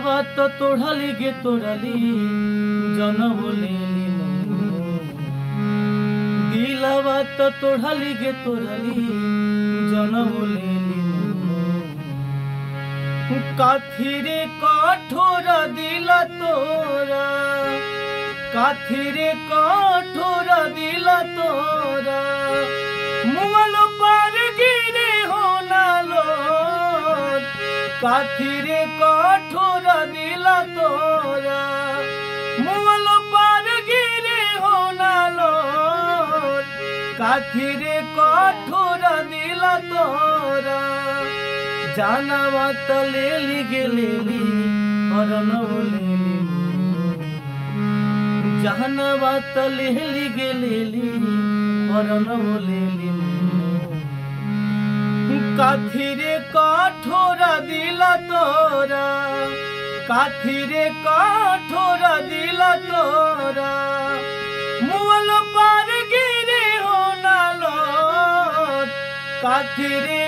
बात तोड़ाली गे तोड़ाली जन बोले दिला बात तोड़ाली गे तोड़ाली जन बोले काथिरे कठोरा दिला तोरा काथिरे कठोरा दिला तोरा मुआलो पार गिरे होना लो काथिरे कठोरा दिला तोरा मुआलो पार गिरे होना लो काथिरे कठोरा दिला तोरा जाना बात लेली गेलेली हरण लेली जाना बात लेली गेलेली हरण लेली काथिरे कठोरा दिला तोरा काथिरे कठोरा दिला तोरा मुआलो पार गिरे होना लो काथिरे